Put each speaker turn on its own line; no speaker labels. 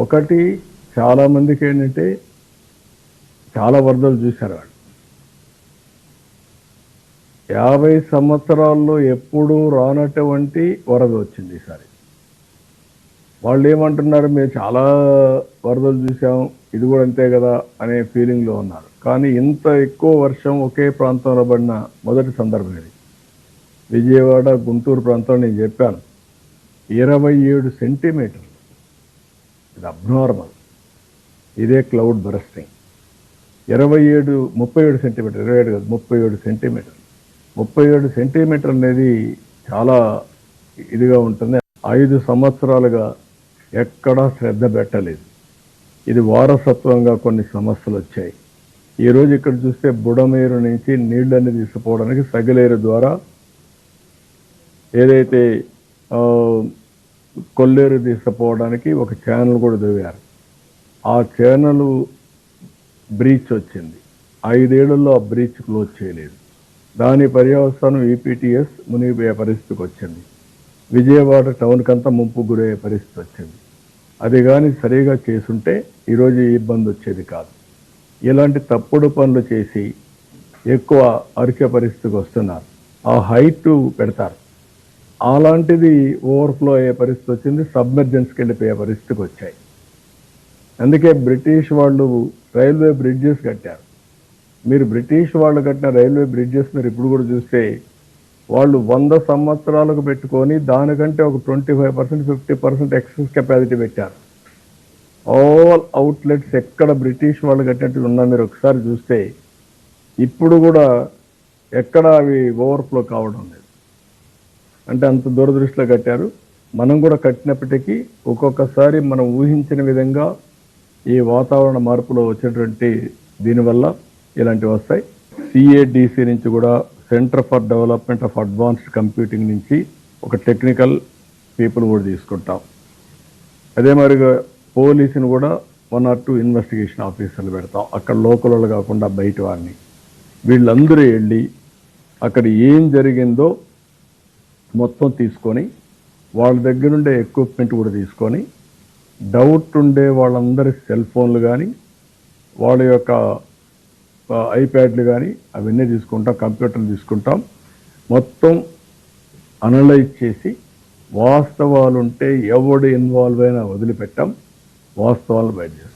ఒకటి చాలామందికి ఏంటంటే చాలా వరదలు చూశారు వాళ్ళు. 50 సంవత్సరాల్లో ఎప్పుడూ రానటువంటి వరద వచ్చింది ఈసారి. వాళ్ళు ఏమంటున్నారు, మేము చాలా వరదలు చూసాం, ఇది కూడా అంతే కదా అనే ఫీలింగ్లో ఉన్నారు. కానీ ఇంత ఎక్కువ వర్షం ఒకే ప్రాంతంలో పడిన మొదటి సందర్భం ఇది. విజయవాడ గుంటూరు ప్రాంతంలో నేను చెప్పాను 27 సెంటీమీటర్లు. ఇది అబ్నార్మల్. ఇదే క్లౌడ్ బరస్టింగ్. 37 సెంటీమీటర్, 27 కాదు 37 సెంటీమీటర్లు. 37 సెంటీమీటర్లు అనేది చాలా ఇదిగా ఉంటుంది. 5 సంవత్సరాలుగా ఎక్కడా శ్రద్ధ పెట్టలేదు. ఇది వారసత్వంగా కొన్ని సమస్యలు వచ్చాయి. ఈరోజు ఇక్కడ చూస్తే బుడమేరు నుంచి నీళ్ళని తీసుకుపోవడానికి సగిలేరు ద్వారా ఏదైతే కొల్లేరు తీసుకుపోవడానికి ఒక ఛానల్ కూడా దిగారు. ఆ ఛానల్ బ్రీచ్ వచ్చింది. 5 ఏళ్లలో ఆ బ్రీచ్ క్లోజ్ చేయలేదు. దాని పర్యవసానం ఈపీటీఎస్ మునిగిపోయే పరిస్థితికి వచ్చింది. విజయవాడ టౌన్కి అంతా ముంపు గురయ్యే పరిస్థితి వచ్చింది. అది కానీ సరిగా చేసుంటే ఈరోజు ఈ ఇబ్బంది వచ్చేది కాదు. ఇలాంటి తప్పుడు పనులు చేసి ఎక్కువ అరికే పరిస్థితికి వస్తున్నారు. ఆ హైట్ పెడతారు, అలాంటిది ఓవర్ఫ్లో అయ్యే పరిస్థితి వచ్చింది. సబ్మెర్జెన్స్కి వెళ్ళిపోయే పరిస్థితికి వచ్చాయి. అందుకే బ్రిటిష్ వాళ్ళు రైల్వే బ్రిడ్జెస్ కట్టారు. మీరు బ్రిటిష్ వాళ్ళు కట్టిన రైల్వే బ్రిడ్జెస్ మీరు ఇప్పుడు కూడా చూస్తే వాళ్ళు 100 సంవత్సరాలకు పెట్టుకొని దానికంటే ఒక 25%, 50% ఎక్సెస్ కెపాసిటీ పెట్టారు. ఆల్ అవుట్లెట్స్ ఎక్కడ బ్రిటిష్ వాళ్ళు కట్టినట్టు ఉన్నా మీరు ఒకసారి చూస్తే ఇప్పుడు కూడా ఎక్కడ అవి ఓవర్ఫ్లో కావడం లేదు. అంటే అంత దూరదృష్టిలో కట్టారు. మనం కూడా కట్టినప్పటికీ ఒక్కొక్కసారి మనం ఊహించిన విధంగా ఈ వాతావరణ మార్పులో వచ్చేటువంటి దీనివల్ల ఇలాంటివి వస్తాయి. సిఏడిసి నుంచి కూడా centre for development of advanced computing నుంచి ఒక టెక్నికల్ పీపుల్ కూడా తీసుకుంటాం. అదే మరిగా పోలీసుని కూడా 1 or 2 ఇన్వెస్టిగేషన్ ఆఫీసర్లు పెడతాం. అక్కడ లోకల్ వాళ్ళు కాకుండా బయట వారిని. వీళ్ళందరూ వెళ్ళి అక్కడ ఏం జరిగిందో మొత్తం తీసుకొని వాళ్ళ దగ్గర ఉండే ఎక్విప్మెంట్ కూడా తీసుకొని డౌట్ ఉండే వాళ్ళందరి సెల్ ఫోన్లు కానీ వాళ్ళ యొక్క ఐప్యాడ్లు కానీ అవన్నీ తీసుకుంటాం, కంప్యూటర్లు తీసుకుంటాం. మొత్తం అనలైజ్ చేసి వాస్తవాలు ఉంటే ఎవడు ఇన్వాల్వ్ అయినా వదిలిపెట్టాం, వాస్తవాలను బయట చేస్తాం.